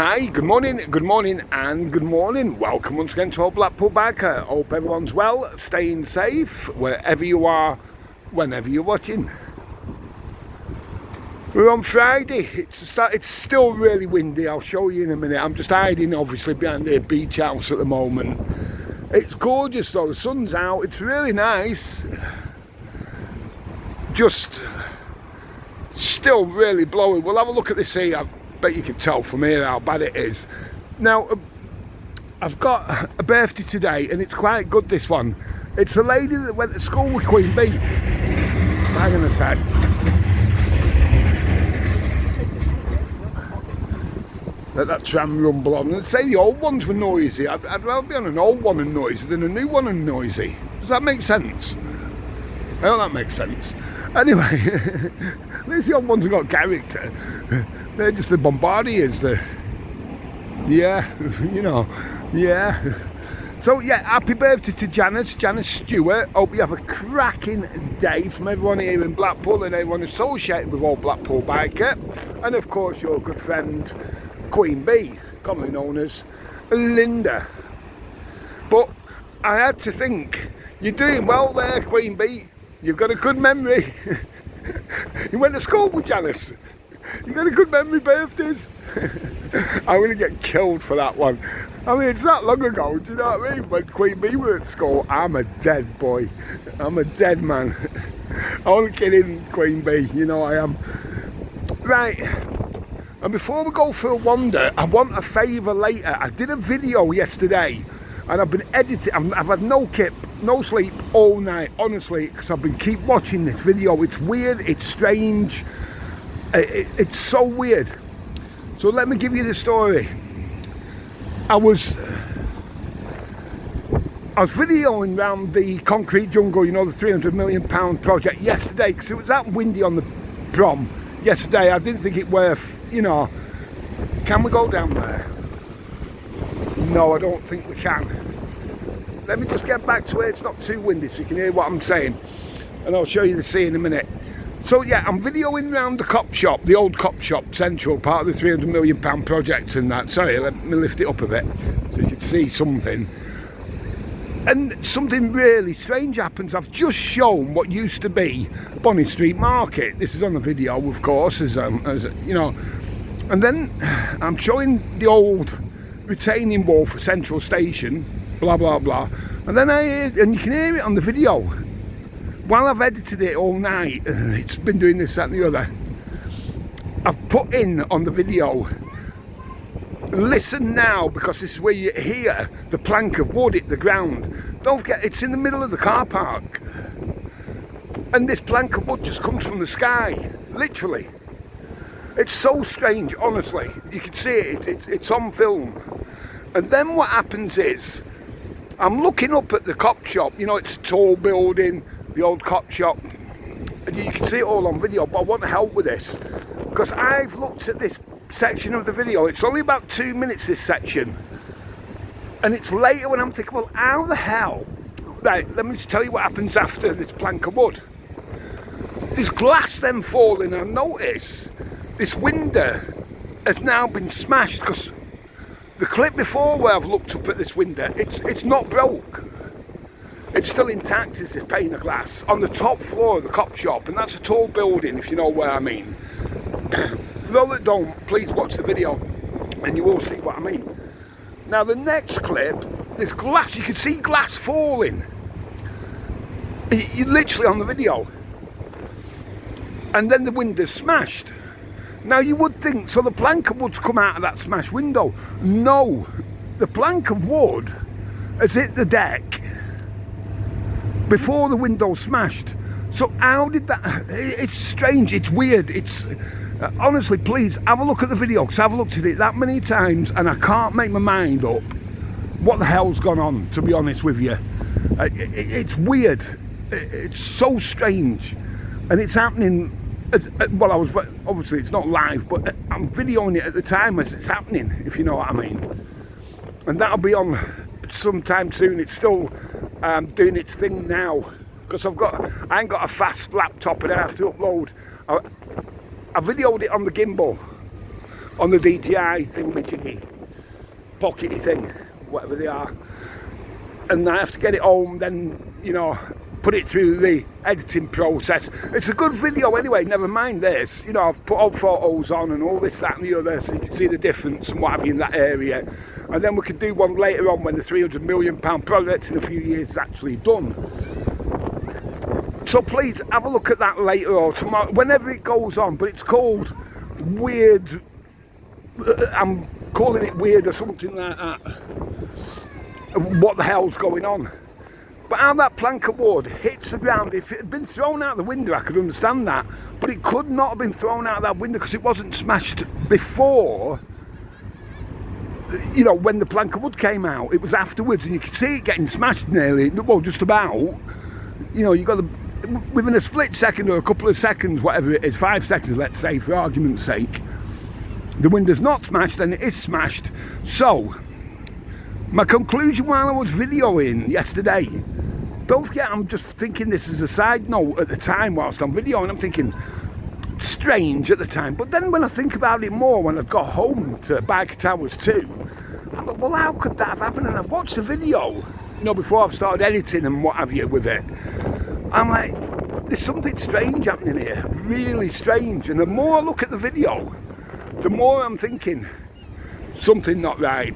Hi, good morning, and good morning. Welcome once again to our Blackpool Biker. Hope everyone's well, staying safe, wherever you are, whenever you're watching. We're on Friday. It's still really windy. I'll show you in a minute. I'm just hiding, obviously, behind the beach house at the moment. It's gorgeous though. The sun's out. It's really nice. Just still really blowing. We'll have a look at this here. I bet you can tell from here how bad it is. Now, I've got a birthday today, and it's quite good, this one. It's a lady that went to school with Queen Bee. Hang on a sec. Let that tram rumble on. And say the old ones were noisy. I'd rather be on an old one and noisy than a new one and noisy. Does that make sense? I hope that makes sense. Anyway, at least the old ones have got character. They're just the bombardiers. Yeah, you know, yeah. So yeah, happy birthday to Janice Stewart. Hope you have a cracking day from everyone here in Blackpool and everyone associated with Old Blackpool Biker. And of course your good friend Queen Bee, commonly known as Linda. But I had to think, you're doing well there, Queen Bee. You've got a good memory. You went to school with Janice. You got a good memory, birthdays. I'm going to get killed for that one. I mean, it's that long ago, do you know what I mean? When Queen Bee were at school, I'm a dead boy. I'm a dead man. I'm only kidding, Queen Bee, you know I am. Right, and before we go for a wander, I want a favour later. I did a video yesterday, and I've been editing. I've had no sleep all night, honestly, because I've been keep watching this video. It's weird, it's strange, it's so weird. So let me give you the story. I was videoing around the concrete jungle, you know, the £300 million project yesterday, because it was that windy on the prom yesterday. I didn't think it worth, you know. Can we go down there? No, I don't think we can. Let me just get back to where it's not too windy so you can hear what I'm saying, and I'll show you the sea in a minute. So yeah, I'm videoing around the cop shop, the old cop shop, Central, part of the £300 million project and that. Sorry, let me lift it up a bit so you can see something. And something really strange happens. I've just shown what used to be Bonny Street Market. This is on the video, of course, as you know. And then I'm showing the old retaining wall for Central Station, blah blah blah. And then and you can hear it on the video. While I've edited it all night, it's been doing this, that and the other, I've put in on the video, listen now, because this is where you hear the plank of wood hit the ground. Don't forget, it's in the middle of the car park. And this plank of wood just comes from the sky, literally. It's so strange, honestly. You can see it, it's on film. And then what happens is, I'm looking up at the cop shop, you know, it's a tall building, the old cop shop, and you can see it all on video, but I want help with this, because I've looked at this section of the video. It's only about 2 minutes, this section, and it's later when I'm thinking, well, how the hell? Right, let me just tell you what happens after this plank of wood. There's glass then falling, and I notice this window has now been smashed, because the clip before where I've looked up at this window, it's not broke. It's still intact, is this pane of glass on the top floor of the cop shop, and that's a tall building, if you know where I mean. For those that don't, please watch the video and you will see what I mean. Now the next clip, there's glass, you can see glass falling. You literally on the video. And then the window's smashed. Now you would think, so the plank of wood's come out of that smashed window. No, the plank of wood has hit the deck before the window smashed. So how did that? It's strange, it's weird, it's honestly, please have a look at the video, because I've looked at it that many times and I can't make my mind up what the hell's gone on, to be honest with you. It's weird, it's so strange, and it's happening. Well, obviously it's not live, but I'm videoing it at the time as it's happening, if you know what I mean. And that'll be on sometime soon. It's still doing its thing now, because I ain't got a fast laptop and I have to upload. I videoed it on the gimbal, on the DJI thingamajiggy, pockety thing, whatever they are. And I have to get it home, then, you know, put it through the editing process. It's a good video anyway, never mind this. You know, I've put old photos on and all this, that and the other, so you can see the difference and what have you in that area. And then we could do one later on when the £300 million project in a few years is actually done. So please have a look at that later or tomorrow, whenever it goes on. But it's called Weird, I'm calling it Weird or something like that. What the hell's going on? But how that plank of wood hits the ground, if it had been thrown out the window, I could understand that. But it could not have been thrown out that window because it wasn't smashed before, you know, when the plank of wood came out. It was afterwards, and you could see it getting smashed nearly, well, just about. You know, you got the, within a split second or a couple of seconds, whatever it is, 5 seconds, let's say, for argument's sake, the window's not smashed, and it is smashed. So, my conclusion while I was videoing yesterday, don't forget, I'm just thinking this as a side note at the time whilst I'm videoing, I'm thinking, strange at the time. But then when I think about it more, when I got home to Biker Towers 2, I thought, well, how could that have happened? And I've watched the video, you know, before I've started editing and what have you with it. I'm like, there's something strange happening here, really strange. And the more I look at the video, the more I'm thinking, something not right.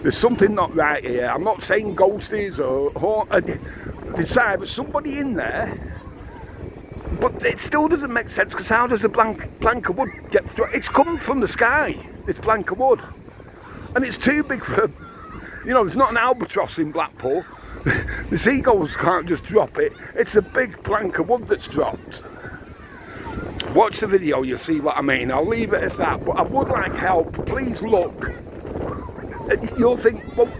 There's something not right here. I'm not saying ghosties or decide there's somebody in there, but it still doesn't make sense, because how does the plank of wood get through? It's come from the sky, this plank of wood, and it's too big for, you know, there's not an albatross in Blackpool. The seagulls can't just drop it. It's a big plank of wood that's dropped. Watch the video, you'll see what I mean. I'll leave it as that, but I would like help. Please look. You'll think, well,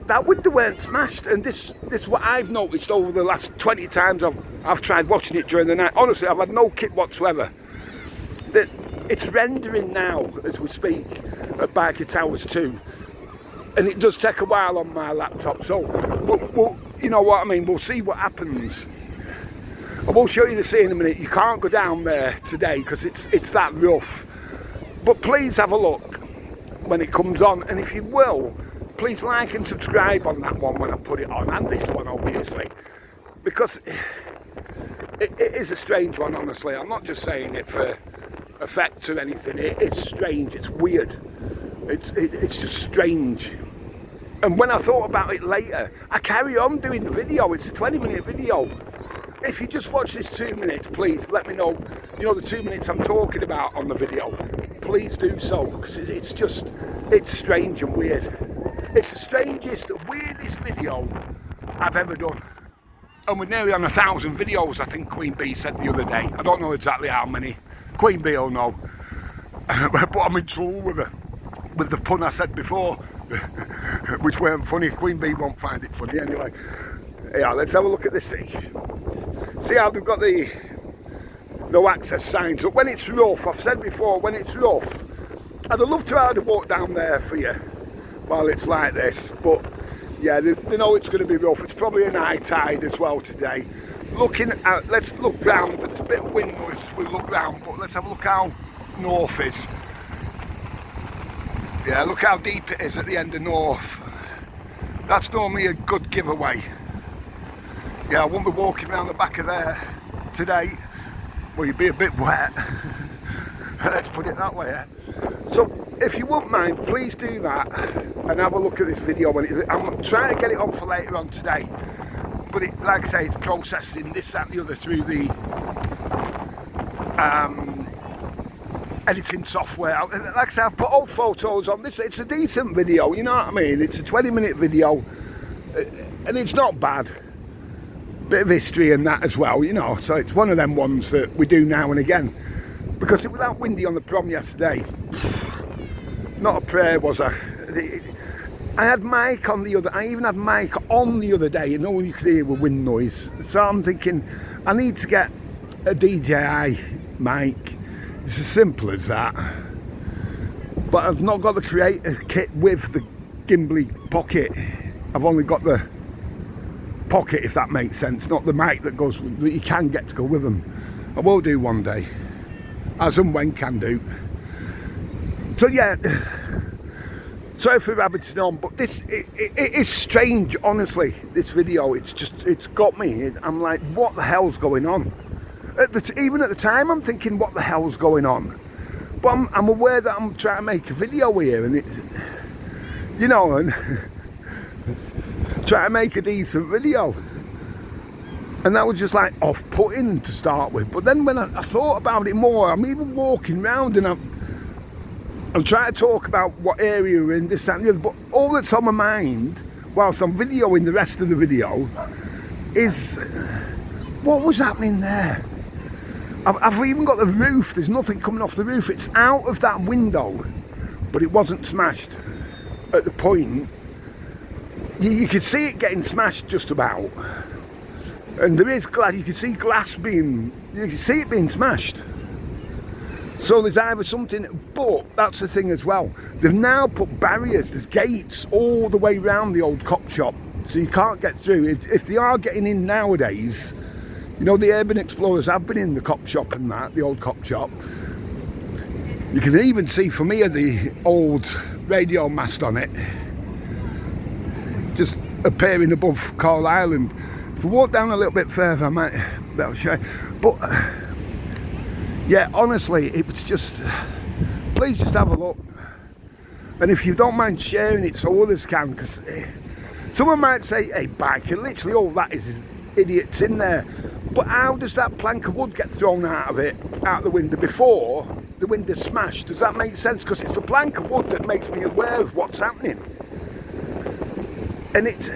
that window weren't smashed, and this is what I've noticed over the last 20 times I've tried watching it during the night. Honestly, I've had no kit whatsoever. That it's rendering now as we speak at Biker Towers 2, and it does take a while on my laptop. So, we'll, you know what I mean. We'll see what happens. I will show you the scene in a minute. You can't go down there today because it's that rough. But please have a look when it comes on, and if you will, please like and subscribe on that one when I put it on, and this one obviously, because it is a strange one, honestly. I'm not just saying it for effect or anything. It is strange, it's weird, it's just strange. And when I thought about it later, I carry on doing the video. It's a 20-minute video. If you just watch this 2 minutes, please let me know, you know, the 2 minutes I'm talking about on the video. Please do so, because it's strange and weird. It's the strangest, weirdest video I've ever done. And we're nearly on 1,000 videos, I think Queen Bee said the other day. I don't know exactly how many. Queen Bee will know. But I'm in trouble with the pun I said before, which weren't funny. Queen Bee won't find it funny anyway. Yeah, let's have a look at this. See how they've got the no access signs up. When it's rough, I've said before, when it's rough, I'd love to have to walk down there for you while it's like this, but yeah, they know it's going to be rough. It's probably an high tide as well today. Looking at, let's look round. There's a bit of wind noise as we look round, but let's have a look how north is. Yeah, look how deep it is at the end of north. That's normally a good giveaway. Yeah, I won't be walking around the back of there today. Well, you'd be a bit wet. Let's put it that way. Eh? So, if you wouldn't mind, please do that and have a look at this video. I'm trying to get it on for later on today, but like I say, it's processing this, that, and the other through the editing software. Like I say, I've put old photos on this. It's a decent video, you know what I mean? It's a 20-minute video, and it's not bad. Bit of history and that as well, you know, so it's one of them ones that we do now and again, because it was that windy on the prom yesterday. Not a prayer, was I? I had mic on the other, I even had mic on the other day, and all you could hear were wind noise. So I'm thinking, I need to get a DJI mic. It's as simple as that. But I've not got the creator kit with the gimbly pocket. I've only got the pocket, if that makes sense, not the mic that goes, that you can get to go with them. I will do one day, as and when can do. So yeah, sorry for rabbiting on, but this it is strange, honestly. This video, it's got me. I'm like, what the hell's going on? Even at the time, I'm thinking, what the hell's going on? But I'm aware that I'm trying to make a video here, and it's, you know, and trying to make a decent video. And that was just like off-putting to start with. But then when I thought about it more, I'm even walking around and I'm trying to talk about what area we're in, this, that and the other. But all that's on my mind, whilst I'm videoing the rest of the video, is what was happening there? I've even got the roof, there's nothing coming off the roof. It's out of that window, but it wasn't smashed at the point. You could see it getting smashed just about. And there is glass, you can see glass being, you can see it being smashed. So there's either something, but that's the thing as well. They've now put barriers, there's gates all the way around the old cop shop. So you can't get through. If they are getting in nowadays, you know, the urban explorers have been in the cop shop and that, the old cop shop. You can even see from here the old radio mast on it, just appearing above Coral Island. If we walk down a little bit further, I might be able to show you. But yeah, honestly, it was just, please just have a look. And if you don't mind sharing it so others can, because someone might say, hey, biker, literally all that is idiots in there. But how does that plank of wood get thrown out of the window before the window's smashed? Does that make sense? Because it's the plank of wood that makes me aware of what's happening. And it's,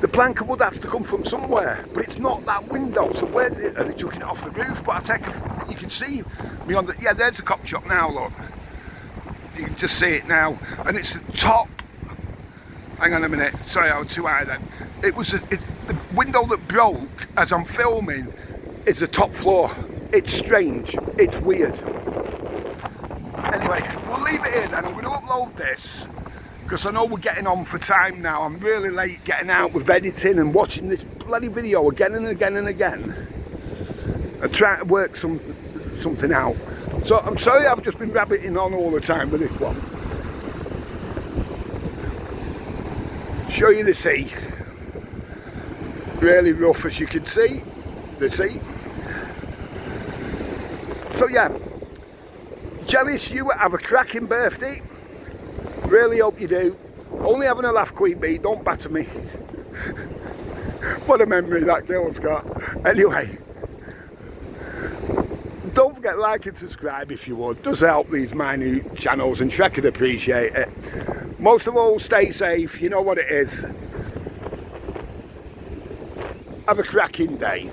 the plank of wood has to come from somewhere, but it's not that window. So where's it? Are they chucking it off the roof? But I take you can see me on the, yeah, there's the cop shop now, look. You can just see it now. And it's the top, hang on a minute, sorry, I was too high then. It was the window that broke as I'm filming is the top floor. It's strange, it's weird. Anyway, we'll leave it here then. I'm going to upload this because I know we're getting on for time now. I'm really late getting out with editing and watching this bloody video again and again and again. I try to work something out. So I'm sorry I've just been rabbiting on all the time with this one. Show you the sea. Really rough, as you can see, the sea. So yeah, jealous you have a cracking birthday. Really hope you do. Only having a laugh, Queen Bee, don't batter me. What a memory that girl's got. Anyway, don't forget to like and subscribe if you would. It does help these minute channels, and Shrek would appreciate it. Most of all, stay safe, you know what it is. Have a cracking day.